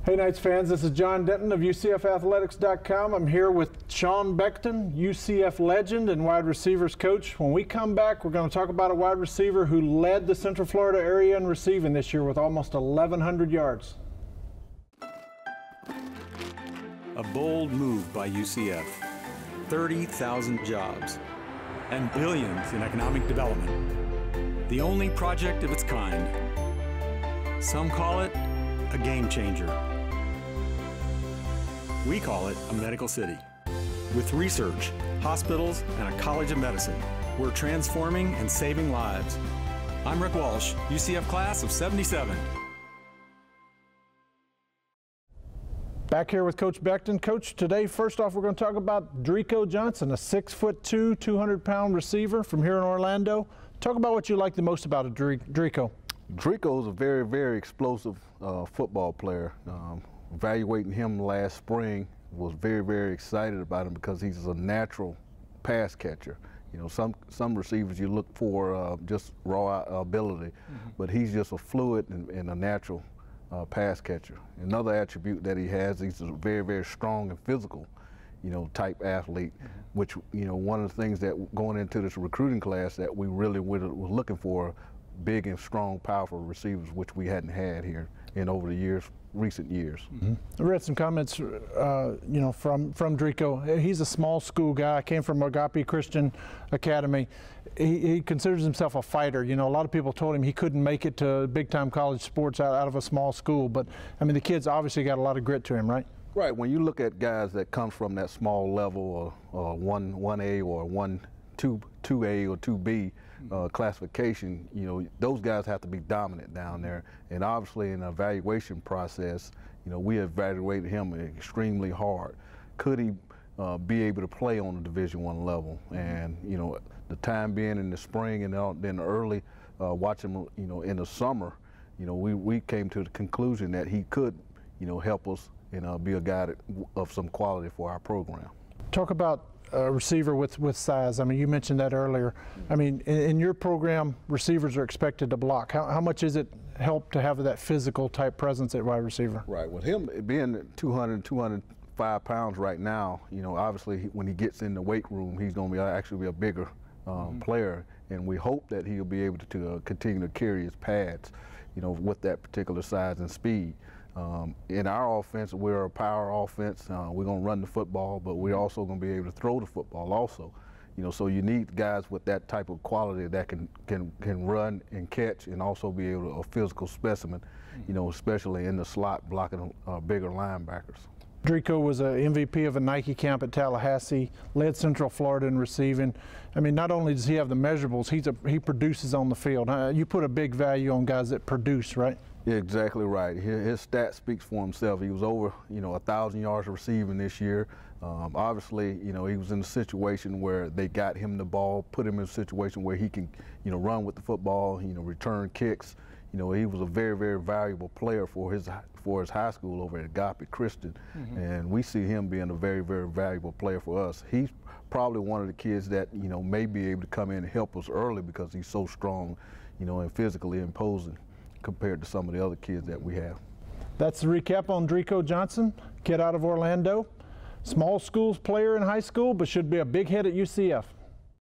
Hey Knights fans, this is John Denton of UCFathletics.com. I'm here with Sean Beckton, UCF legend and wide receivers coach. When we come back, we're going to talk about a wide receiver who led the Central Florida area in receiving this year with almost 1,100 yards. A bold move by UCF. 30,000 jobs and billions in economic development. The only project of its kind. Some call it a game changer. We call it a medical city. With research, hospitals, and a college of medicine, we're transforming and saving lives. I'm Rick Walsh, UCF class of '77. Back here with Coach Beckton. Coach, today, first off, we're going to talk about Drico Johnson, a 6'2", 200-pound receiver from here in Orlando. Talk about what you like the most about Drico. Drico is a very, very explosive football player. Evaluating him last spring, was very, very excited about him because he's a natural pass catcher. You know, some receivers you look for just raw ability, but he's just a fluid and a natural pass catcher. Another attribute that he has, he's a very, very strong and physical, you know, type athlete, which, you know, one of the things that going into this recruiting class that we really were looking for, big and strong, powerful receivers, which we hadn't had here in over the years, recent years. I read some comments, you know, from Drico. He's a small school guy, came from Agape Christian Academy. He considers himself a fighter. You know, a lot of people told him he couldn't make it to big-time college sports out of a small school, but I mean, the kid's obviously got a lot of grit to him, right? Right. When you look at guys that come from that small level, or 1A or 2A or 2B classification, you know, those guys have to be dominant down there. And obviously in the evaluation process, you know, we evaluated him extremely hard. Could he be able to play on the Division I level? And, you know, the time being in the spring and then early, watching him, you know, in the summer, you know, we came to the conclusion that he could, you know, help us and be a guy of some quality for our program. Talk about a receiver with size. I mean, you mentioned that earlier. I mean, in your program, receivers are expected to block. How much is it help to have that physical type presence at wide receiver? Right. With him being 205 pounds right now, you know, obviously when he gets in the weight room, he's going to actually be a bigger player, and we hope that he'll be able to continue to carry his pads, you know, with that particular size and speed. In our offense, we're a power offense. We're going to run the football, but we're also going to be able to throw the football also. You know, so you need guys with that type of quality that can run and catch and also be able to a physical specimen, you know, especially in the slot blocking bigger linebackers. Drico was an MVP of a Nike camp at Tallahassee, led Central Florida in receiving. I mean, not only does he have the measurables, he produces on the field. You put a big value on guys that produce, right? Yeah, exactly right. His stat speaks for himself. He was over, you know, 1,000 yards receiving this year. Obviously, you know, he was in a situation where they got him the ball, put him in a situation where he can, you know, run with the football, you know, return kicks. You know, he was a very, very valuable player for his high school over at Agape Christian, and we see him being a very, very valuable player for us. He's probably one of the kids that, you know, may be able to come in and help us early because he's so strong, you know, and physically imposing compared to some of the other kids that we have. That's the recap on Drico Johnson, kid out of Orlando. Small schools player in high school, but should be a big hit at UCF.